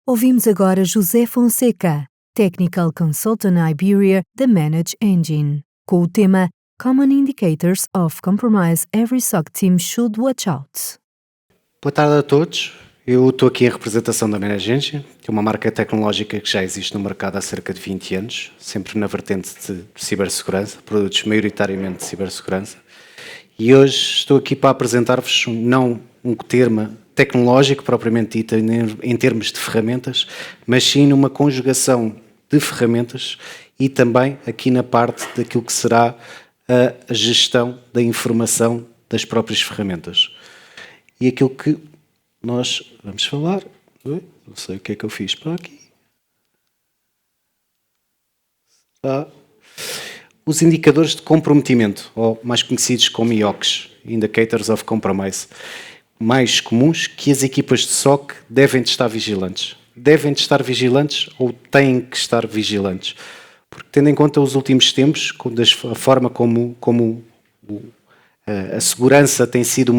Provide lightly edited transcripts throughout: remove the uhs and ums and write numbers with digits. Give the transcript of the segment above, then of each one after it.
Ouvimos agora José Fonseca, Technical Consultant Iberia da Manage Engine, com o tema Common Indicators of Compromise Every SOC Team Should Watch Out. Boa tarde a todos. Eu estou aqui em representação da Manage Engine, que é uma marca tecnológica que já existe no mercado há cerca de 20 anos, sempre na vertente de cibersegurança, produtos maioritariamente de cibersegurança. E hoje estou aqui para apresentar-vos não um termo tecnológico propriamente dito em termos de ferramentas, mas sim numa conjugação de ferramentas e também aqui na parte daquilo que será a gestão da informação das próprias ferramentas. E aquilo que nós vamos falar, não sei o que é que eu fiz para aqui. Os indicadores de comprometimento, ou mais conhecidos como IOCs, Indicators of Compromise, mais comuns que as equipas de SOC devem de estar vigilantes. Devem de estar vigilantes ou têm que estar vigilantes. Porque tendo em conta os últimos tempos, a forma como a segurança tem sido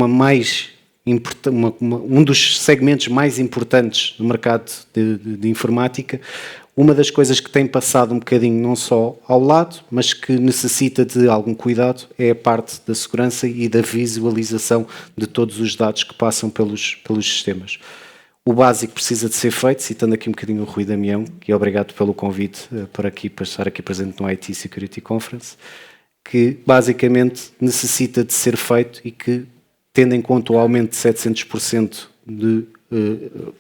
um dos segmentos mais importantes do mercado de informática, uma das coisas que tem passado um bocadinho não só ao lado, mas que necessita de algum cuidado, é a parte da segurança e da visualização de todos os dados que passam pelos sistemas. O básico precisa de ser feito, citando aqui um bocadinho o Rui Damião, que é obrigado pelo convite para estar aqui presente no IT Security Conference, que basicamente necessita de ser feito e que, tendo em conta o aumento de 700% de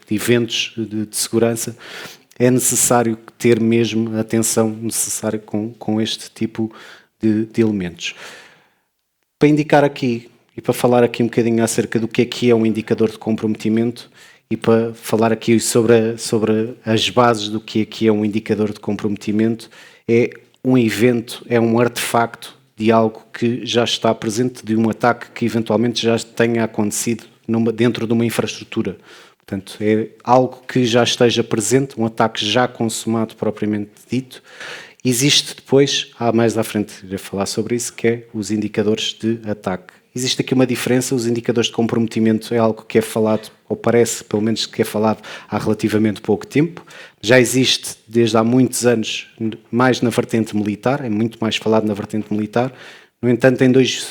eventos de segurança, é necessário ter mesmo a atenção necessária com este tipo de elementos. Para indicar aqui e para falar aqui um bocadinho acerca do que é um indicador de comprometimento e para falar aqui sobre as bases do que é um indicador de comprometimento, é um evento, é um artefacto de algo que já está presente, de um ataque que eventualmente já tenha acontecido dentro de uma infraestrutura. Portanto, é algo que já esteja presente, um ataque já consumado propriamente dito. Existe depois, mais à frente irei falar sobre isso, que é os indicadores de ataque. Existe aqui uma diferença, os indicadores de comprometimento é algo que é falado, ou parece pelo menos que é falado há relativamente pouco tempo. Já existe desde há muitos anos, mais na vertente militar, é muito mais falado na vertente militar. No entanto,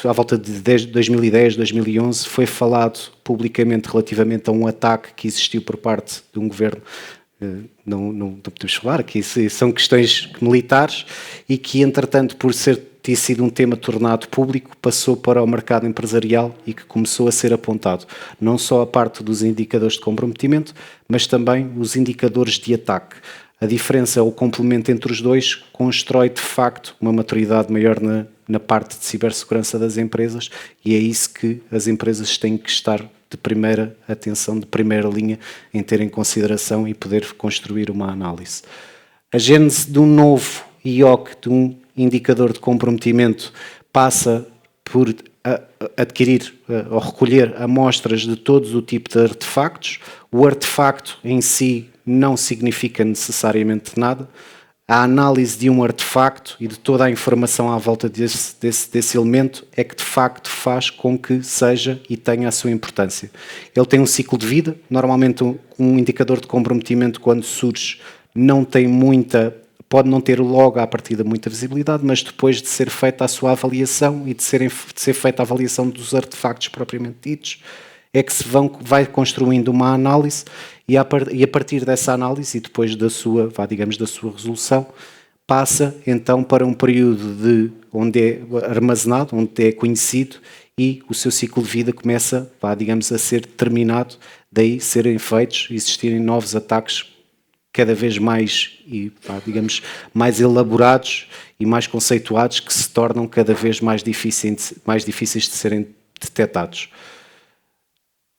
à volta de 2010, 2011, foi falado publicamente relativamente a um ataque que existiu por parte de um governo, não podemos falar, que são questões militares, e que, entretanto, por ter sido um tema tornado público, passou para o mercado empresarial e que começou a ser apontado. Não só a parte dos indicadores de comprometimento, mas também os indicadores de ataque. A diferença, o complemento entre os dois, constrói de facto uma maturidade maior na parte de cibersegurança das empresas, e é isso que as empresas têm que estar de primeira atenção, de primeira linha, em ter em consideração e poder construir uma análise. A gênese de um novo IOC, de um indicador de comprometimento, passa por adquirir ou recolher amostras de todos o tipo de artefactos. O artefacto em si não significa necessariamente nada. A análise de um artefacto e de toda a informação à volta desse elemento é que de facto faz com que seja e tenha a sua importância. Ele tem um ciclo de vida. Normalmente um indicador de comprometimento, quando surge, pode não ter logo à partida muita visibilidade, mas depois de ser feita a sua avaliação e de ser feita a avaliação dos artefactos propriamente ditos, é que vai construindo uma análise e a partir dessa análise e depois da sua resolução, passa então para um período onde é armazenado, onde é conhecido, e o seu ciclo de vida começa, a ser determinado, daí serem feitos, existirem novos ataques cada vez mais, mais elaborados e mais conceituados, que se tornam cada vez mais difíceis de serem detectados.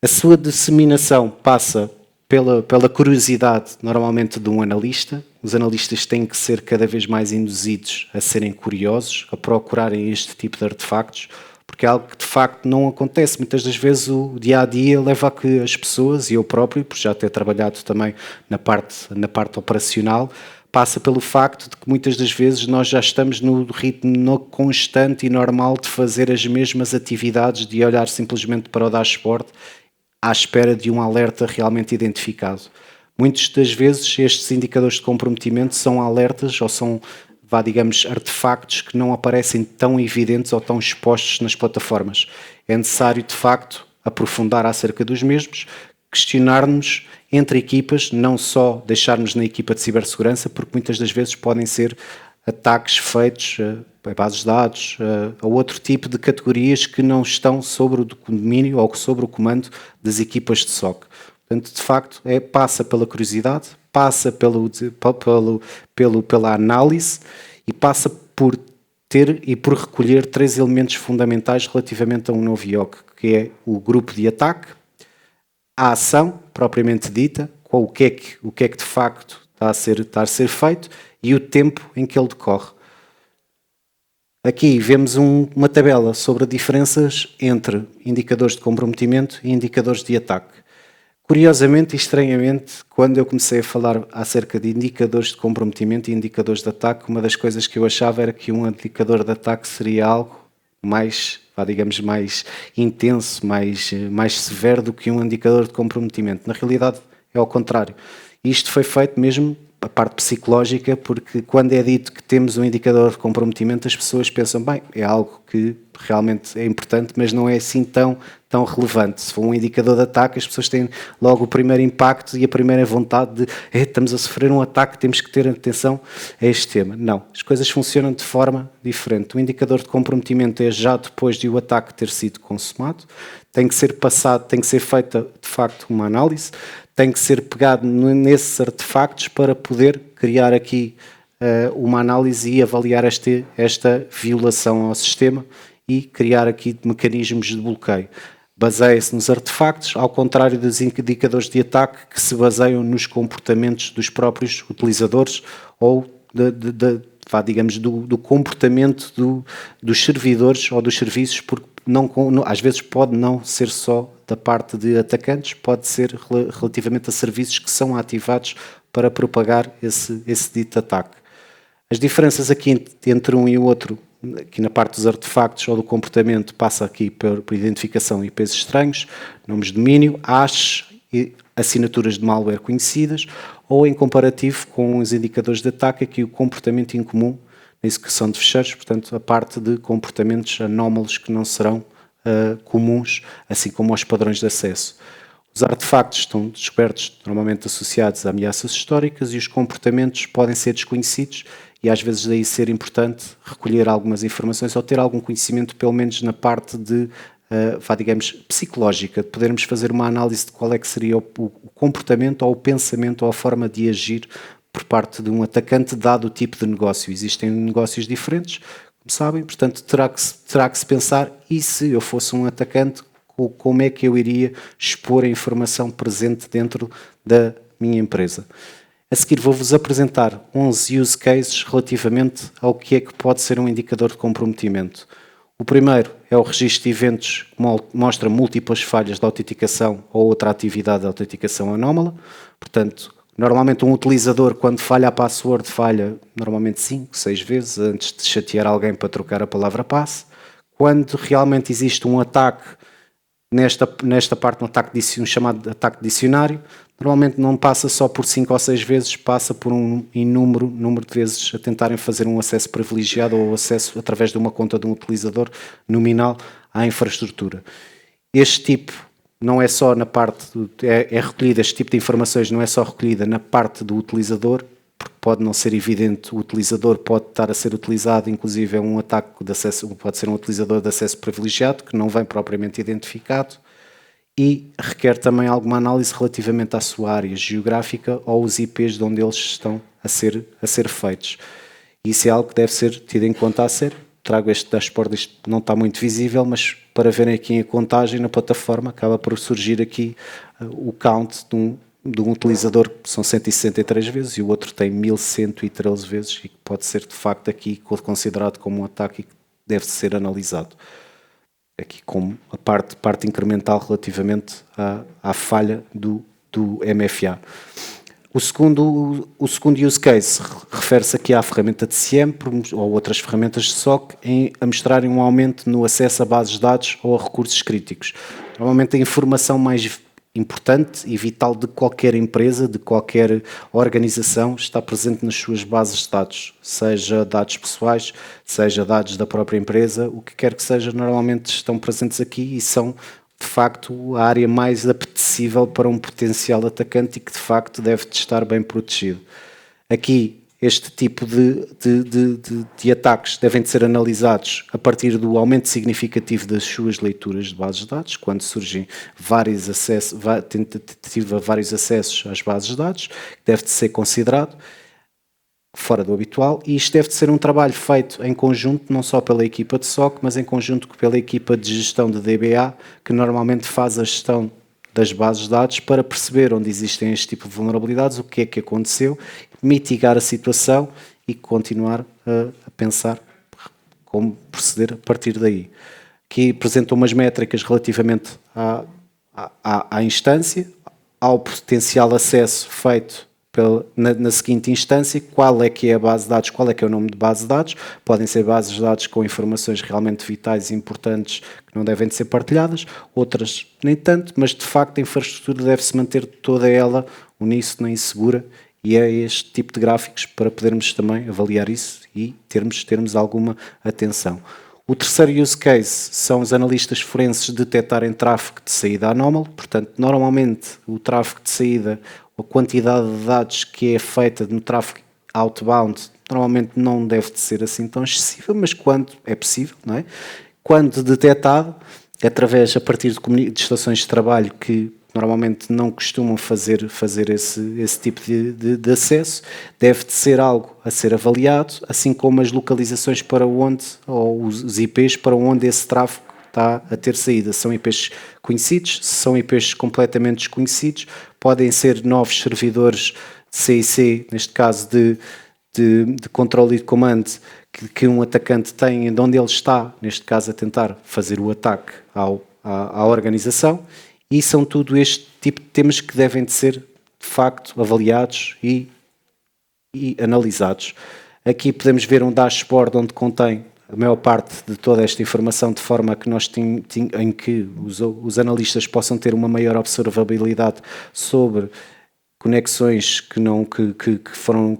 A sua disseminação passa pela curiosidade, normalmente, de um analista. Os analistas têm que ser cada vez mais induzidos a serem curiosos, a procurarem este tipo de artefactos, porque é algo que de facto não acontece. Muitas das vezes o dia-a-dia leva a que as pessoas, e eu próprio, por já ter trabalhado também na parte operacional, passa pelo facto de que muitas das vezes nós já estamos no ritmo constante e normal de fazer as mesmas atividades, de olhar simplesmente para o dashboard à espera de um alerta realmente identificado. Muitas das vezes estes indicadores de comprometimento são alertas ou são, digamos, artefactos que não aparecem tão evidentes ou tão expostos nas plataformas. É necessário, de facto, aprofundar acerca dos mesmos, questionar-nos entre equipas, não só deixarmos na equipa de cibersegurança, porque muitas das vezes podem ser ataques feitos a bases de dados, a outro tipo de categorias que não estão sobre o domínio ou sobre o comando das equipas de SOC. Portanto, de facto, passa pela curiosidade, passa pela análise e passa por ter e por recolher 3 elementos fundamentais relativamente a um novo IOC, que é o grupo de ataque, a ação propriamente dita, com o que é que de facto está a ser feito e o tempo em que ele decorre. Aqui vemos uma tabela sobre diferenças entre indicadores de comprometimento e indicadores de ataque. Curiosamente e estranhamente, quando eu comecei a falar acerca de indicadores de comprometimento e indicadores de ataque, uma das coisas que eu achava era que um indicador de ataque seria algo mais, digamos, mais intenso, mais severo do que um indicador de comprometimento. Na realidade, é ao contrário. Isto foi feito mesmo a parte psicológica, porque quando é dito que temos um indicador de comprometimento, as pessoas pensam, bem, é algo que realmente é importante, mas não é assim tão relevante. Se for um indicador de ataque, as pessoas têm logo o primeiro impacto e a primeira vontade de estamos a sofrer um ataque, temos que ter atenção a este tema. Não, as coisas funcionam de forma diferente. O indicador de comprometimento é já depois de o ataque ter sido consumado, tem que ser passado, tem que ser feita de facto uma análise, tem que ser pegado nesses artefactos para poder criar aqui uma análise e avaliar esta violação ao sistema e criar aqui mecanismos de bloqueio. Baseia-se nos artefactos, ao contrário dos indicadores de ataque que se baseiam nos comportamentos dos próprios utilizadores ou digamos, do comportamento dos servidores ou dos serviços, porque às vezes pode não ser só da parte de atacantes, pode ser relativamente a serviços que são ativados para propagar esse dito ataque. As diferenças aqui entre um e o outro, aqui na parte dos artefactos ou do comportamento, passa aqui por identificação e IPs estranhos, nomes de domínio, hashes e assinaturas de malware conhecidas, ou em comparativo com os indicadores de ataque, aqui o comportamento incomum na execução de fecheiros, portanto a parte de comportamentos anómalos que não serão comuns, assim como aos padrões de acesso. Os artefactos estão descobertos normalmente associados a ameaças históricas e os comportamentos podem ser desconhecidos e às vezes daí ser importante recolher algumas informações ou ter algum conhecimento, pelo menos na parte de, digamos, psicológica, de podermos fazer uma análise de qual é que seria o comportamento ou o pensamento ou a forma de agir por parte de um atacante, dado o tipo de negócio. Existem negócios diferentes, como sabem, portanto terá que se pensar, e se eu fosse um atacante, como é que eu iria expor a informação presente dentro da minha empresa. A seguir vou-vos apresentar 11 use cases relativamente ao que é que pode ser um indicador de comprometimento. O primeiro é o registro de eventos que mostra múltiplas falhas de autenticação ou outra atividade de autenticação anómala. Portanto, normalmente um utilizador, quando falha a password, falha normalmente 5, 6 vezes antes de chatear alguém para trocar a palavra passe. Quando realmente existe um ataque, nesta parte, um chamado ataque dicionário, normalmente não passa só por 5 ou 6 vezes, passa por um número de vezes a tentarem fazer um acesso privilegiado ou acesso através de uma conta de um utilizador nominal à infraestrutura. Este tipo não é só na parte, este tipo de informações não é só recolhida na parte do utilizador, porque pode não ser evidente, o utilizador pode estar a ser utilizado, inclusive é um ataque de acesso, pode ser um utilizador de acesso privilegiado, que não vem propriamente identificado, e requer também alguma análise relativamente à sua área geográfica ou os IPs de onde eles estão a ser feitos. Isso é algo que deve ser tido em conta a sério. Trago este dashboard, isto não está muito visível, mas para verem aqui a contagem na plataforma, acaba por surgir aqui o count de um utilizador, que são 163 vezes, e o outro tem 1113 vezes, e que pode ser de facto aqui considerado como um ataque e que deve ser analisado. Aqui como a parte incremental relativamente à falha do MFA. O segundo use case refere-se aqui à ferramenta de SIEM ou outras ferramentas de SOC a mostrarem um aumento no acesso a bases de dados ou a recursos críticos. Normalmente a informação mais importante e vital de qualquer empresa, de qualquer organização, está presente nas suas bases de dados, seja dados pessoais, seja dados da própria empresa, o que quer que seja, normalmente estão presentes aqui e são, de facto, a área mais apetecível para um potencial atacante e que, de facto, deve estar bem protegido. Aqui, este tipo de ataques devem de ser analisados a partir do aumento significativo das suas leituras de bases de dados, quando surgem vários acessos às bases de dados, deve de ser considerado fora do habitual, e isto deve de ser um trabalho feito em conjunto, não só pela equipa de SOC, mas em conjunto pela equipa de gestão de DBA, que normalmente faz a gestão das bases de dados para perceber onde existem este tipo de vulnerabilidades, o que é que aconteceu, mitigar a situação e continuar a pensar como proceder a partir daí. Aqui apresentam umas métricas relativamente à instância, ao potencial acesso feito na seguinte instância, qual é que é a base de dados, qual é que é o nome de base de dados. Podem ser bases de dados com informações realmente vitais e importantes que não devem de ser partilhadas, outras nem tanto, mas de facto a infraestrutura deve-se manter toda ela uníssona e segura, e é este tipo de gráficos para podermos também avaliar isso e termos alguma atenção. O terceiro use case são os analistas forenses detectarem tráfego de saída anómalo, portanto, normalmente o tráfego de saída, a quantidade de dados que é feita no tráfego outbound, normalmente não deve de ser assim tão excessiva, mas quando é possível, não é? Quando detectado, a partir de estações de trabalho que normalmente não costumam fazer esse tipo de acesso, deve de ser algo a ser avaliado, assim como as localizações para onde, ou os IPs para onde esse tráfego está a ter saída. São IPs conhecidos, são IPs completamente desconhecidos, podem ser novos servidores de CIC, neste caso de controle e de comando, que um atacante tem, de onde ele está, neste caso a tentar fazer o ataque à organização, e são tudo este tipo de temas que devem de ser, de facto, avaliados e analisados. Aqui podemos ver um dashboard onde contém a maior parte de toda esta informação, de forma a que em que os analistas possam ter uma maior observabilidade sobre conexões que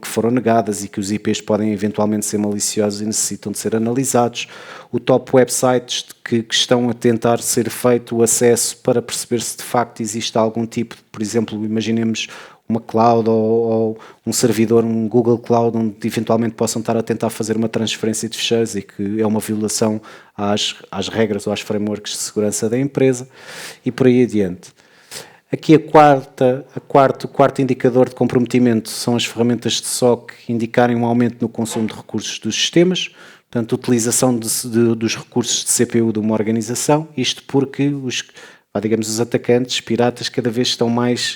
foram negadas e que os IPs podem eventualmente ser maliciosos e necessitam de ser analisados. O top websites que estão a tentar ser feito o acesso para perceber se de facto existe algum tipo, por exemplo, imaginemos uma cloud ou um servidor, um Google Cloud, onde eventualmente possam estar a tentar fazer uma transferência de ficheiros e que é uma violação às regras ou às frameworks de segurança da empresa, e por aí adiante. Aqui o quarto indicador de comprometimento são as ferramentas de SOC indicarem um aumento no consumo de recursos dos sistemas, portanto, utilização dos recursos de CPU de uma organização, isto porque os atacantes piratas cada vez estão mais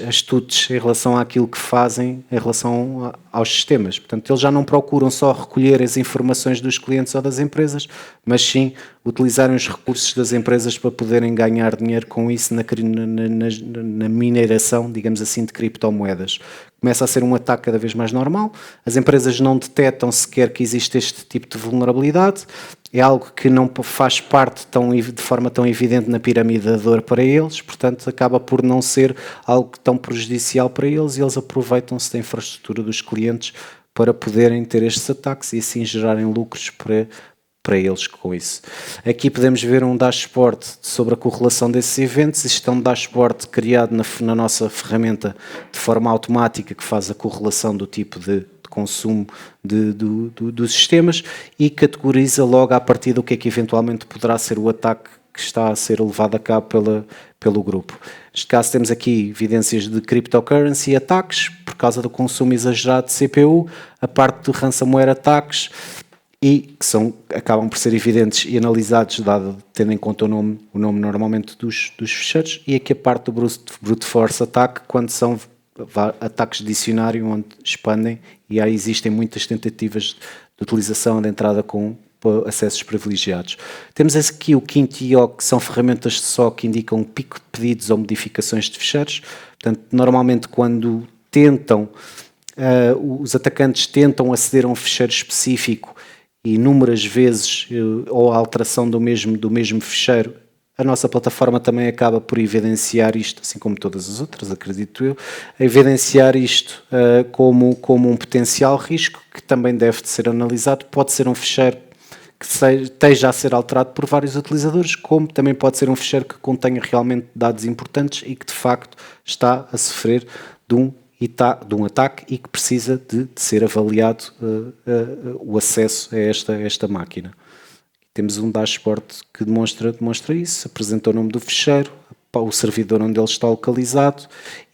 astutos em relação àquilo que fazem em relação aos sistemas. Portanto, eles já não procuram só recolher as informações dos clientes ou das empresas, mas sim utilizarem os recursos das empresas para poderem ganhar dinheiro com isso na mineração, digamos assim, de criptomoedas. Começa a ser um ataque cada vez mais normal, as empresas não detectam sequer que existe este tipo de vulnerabilidade, é algo que não faz parte de forma tão evidente na pirâmide da dor para eles, portanto acaba por não ser algo tão prejudicial para eles, e eles aproveitam-se da infraestrutura dos clientes para poderem ter estes ataques e assim gerarem lucros para eles com isso. Aqui podemos ver um dashboard sobre a correlação desses eventos. Isto é um dashboard criado na nossa ferramenta de forma automática, que faz a correlação do tipo de consumo dos sistemas e categoriza logo à partida o que é que eventualmente poderá ser o ataque que está a ser levado a cabo pelo grupo. Neste caso temos aqui evidências de cryptocurrency ataques por causa do consumo exagerado de CPU, a parte do ransomware ataques, e que acabam por ser evidentes e analisados, tendo em conta o nome normalmente dos ficheiros, e aqui a parte do brute force ataque, quando são ataques de dicionário onde expandem e aí existem muitas tentativas de utilização de entrada com acessos privilegiados. Temos aqui o quinto IO, que são ferramentas de SOC que indicam pico de pedidos ou modificações de ficheiros. Portanto, normalmente quando os atacantes tentam aceder a um ficheiro específico e inúmeras vezes, ou a alteração do mesmo ficheiro, a nossa plataforma também acaba por evidenciar isto, assim como todas as outras, acredito eu, evidenciar isto como um potencial risco que também deve de ser analisado. Pode ser um ficheiro que esteja a ser alterado por vários utilizadores, como também pode ser um ficheiro que contenha realmente dados importantes e que de facto está a sofrer de um ataque e que precisa de ser avaliado o acesso a esta máquina. Temos um dashboard que demonstra isso, apresenta o nome do ficheiro, o servidor onde ele está localizado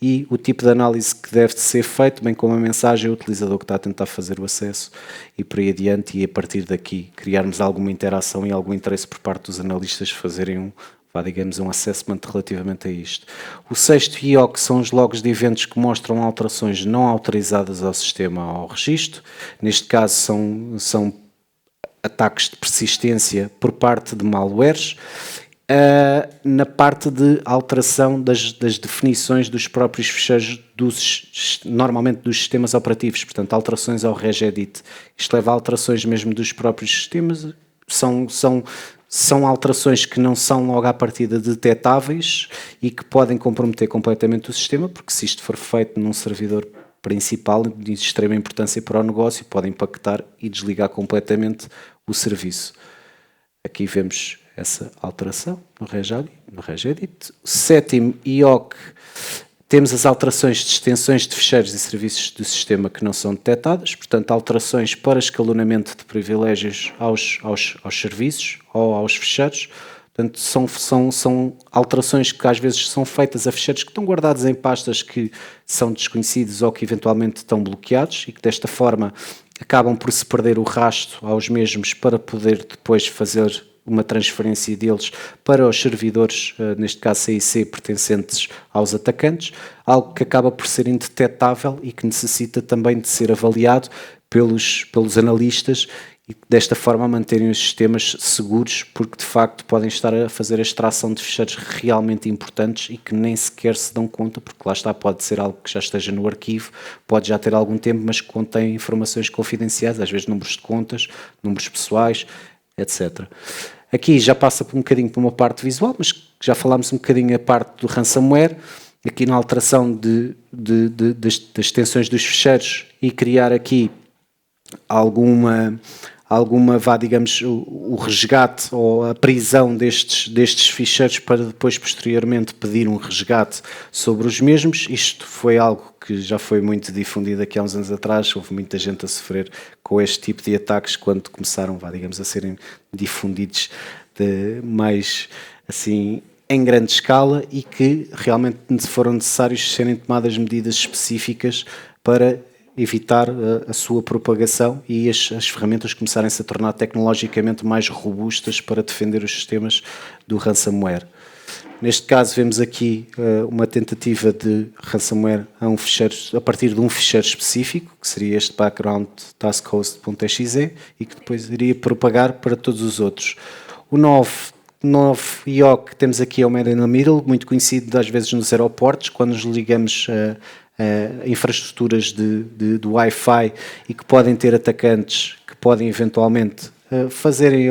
e o tipo de análise que deve ser feito, bem como a mensagem ao utilizador que está a tentar fazer o acesso e por aí adiante, e a partir daqui criarmos alguma interação e algum interesse por parte dos analistas fazerem um assessment relativamente a isto. O sexto IOC são os logs de eventos que mostram alterações não autorizadas ao sistema ou ao registro. Neste caso são ataques de persistência por parte de malwares, na parte de alteração das definições dos próprios ficheiros, normalmente dos sistemas operativos, portanto alterações ao regedit. Isto leva a alterações mesmo dos próprios sistemas, são alterações que não são logo à partida detetáveis e que podem comprometer completamente o sistema, porque se isto for feito num servidor principal de extrema importância para o negócio, pode impactar e desligar completamente o serviço. Aqui vemos essa alteração no regedit. O sétimo IOC, temos as alterações de extensões de ficheiros e serviços do sistema que não são detectadas, portanto alterações para escalonamento de privilégios aos serviços ou aos ficheiros. Portanto, são alterações que às vezes são feitas a ficheiros que estão guardados em pastas que são desconhecidos ou que eventualmente estão bloqueados e que desta forma acabam por se perder o rastro aos mesmos para poder depois fazer uma transferência deles para os servidores, neste caso CIC, pertencentes aos atacantes, algo que acaba por ser indetetável e que necessita também de ser avaliado pelos analistas e desta forma manterem os sistemas seguros, porque de facto podem estar a fazer a extração de ficheiros realmente importantes e que nem sequer se dão conta, porque lá está, pode ser algo que já esteja no arquivo, pode já ter algum tempo, mas que contém informações confidenciais, às vezes números de contas, números pessoais, etc. Aqui já passa por um bocadinho por uma parte visual, mas já falámos um bocadinho a parte do ransomware, aqui na alteração das extensões dos ficheiros e criar aqui alguma digamos, o resgate ou a prisão destes ficheiros para depois posteriormente pedir um resgate sobre os mesmos. Isto foi algo que já foi muito difundido aqui há uns anos atrás, houve muita gente a sofrer com este tipo de ataques quando começaram, digamos, a serem difundidos mais assim em grande escala e que realmente foram necessários serem tomadas medidas específicas para evitar a sua propagação e as ferramentas começarem-se a tornar tecnologicamente mais robustas para defender os sistemas do ransomware. Neste caso vemos aqui uma tentativa de ransomware a partir de um ficheiro específico, que seria este background taskhost.exe e que depois iria propagar para todos os outros. O 9 IOC que temos aqui é o Man in the Middle, muito conhecido às vezes nos aeroportos, quando nos ligamos infraestruturas de Wi-Fi e que podem ter atacantes que podem eventualmente fazerem,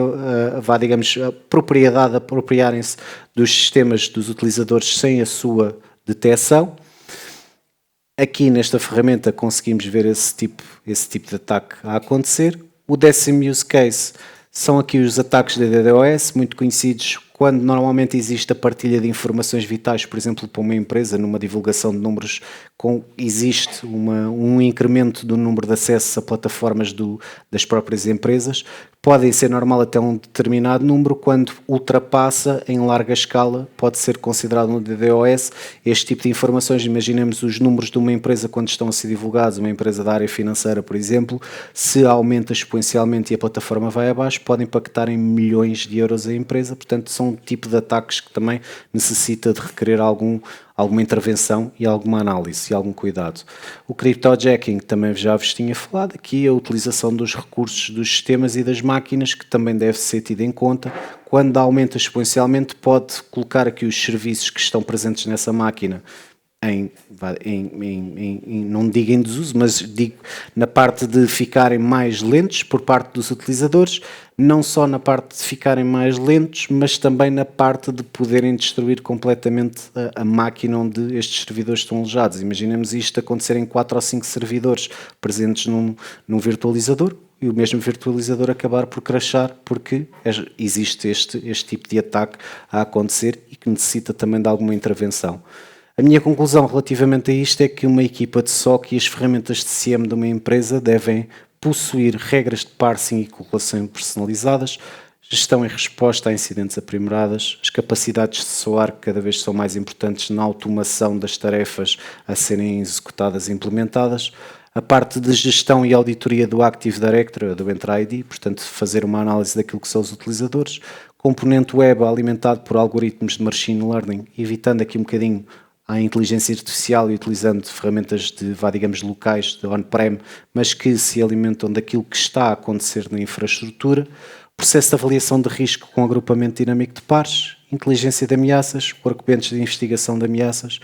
digamos, apropriarem-se dos sistemas dos utilizadores sem a sua detecção. Aqui nesta ferramenta conseguimos ver esse tipo de ataque a acontecer. O 10º use case são aqui os ataques de DDoS, muito conhecidos quando normalmente existe a partilha de informações vitais, por exemplo, para uma empresa, numa divulgação de números, existe um incremento do número de acessos a plataformas das próprias empresas. Pode ser normal até um determinado número, quando ultrapassa em larga escala, pode ser considerado um DDoS. Este tipo de informações, imaginemos os números de uma empresa quando estão a ser divulgados, uma empresa da área financeira, por exemplo, se aumenta exponencialmente e a plataforma vai abaixo, pode impactar em milhões de euros a empresa. Portanto, são um tipo de ataques que também necessita de requerer alguma intervenção e alguma análise e algum cuidado. O cryptojacking também já vos tinha falado, aqui a utilização dos recursos dos sistemas e das máquinas, que também deve ser tido em conta. Quando aumenta exponencialmente, pode colocar aqui os serviços que estão presentes nessa máquina não digo em desuso, mas digo na parte de ficarem mais lentos por parte dos utilizadores, não só na parte de ficarem mais lentos, mas também na parte de poderem destruir completamente a máquina onde estes servidores estão alojados. Imaginemos isto acontecer em 4 ou 5 servidores presentes num virtualizador, e o mesmo virtualizador acabar por crashar porque existe este tipo de ataque a acontecer e que necessita também de alguma intervenção. A minha conclusão relativamente a isto é que uma equipa de SOC e as ferramentas de SIEM de uma empresa devem possuir regras de parsing e correlação personalizadas, gestão e resposta a incidentes aprimoradas, as capacidades de SOAR que cada vez são mais importantes na automação das tarefas a serem executadas e implementadas, a parte de gestão e auditoria do Active Directory, do Entra ID, portanto fazer uma análise daquilo que são os utilizadores, componente web alimentado por algoritmos de machine learning, evitando aqui um bocadinho a inteligência artificial e utilizando ferramentas digamos, locais, de on-prem, mas que se alimentam daquilo que está a acontecer na infraestrutura, processo de avaliação de risco com agrupamento dinâmico de pares, inteligência de ameaças, workbench de investigação de ameaças,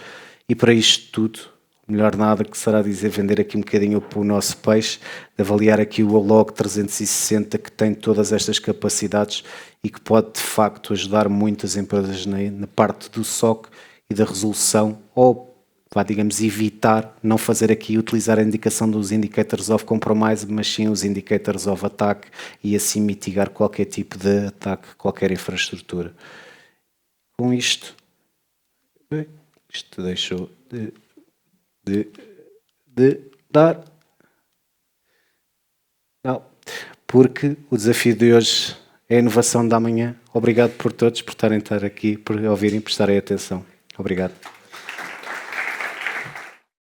e para isto tudo, melhor nada que será dizer vender aqui um bocadinho para o nosso peixe, de avaliar aqui o Log 360 que tem todas estas capacidades e que pode de facto ajudar muitas empresas na parte do SOC e da resolução, ou digamos evitar, não fazer aqui, utilizar a indicação dos Indicators of Compromise, mas sim os Indicators of Attack e assim mitigar qualquer tipo de ataque, qualquer infraestrutura. Com isto deixou de dar. Não, porque o desafio de hoje é a inovação da manhã. Obrigado por todos por estar aqui, por ouvirem, prestarem atenção. Obrigado.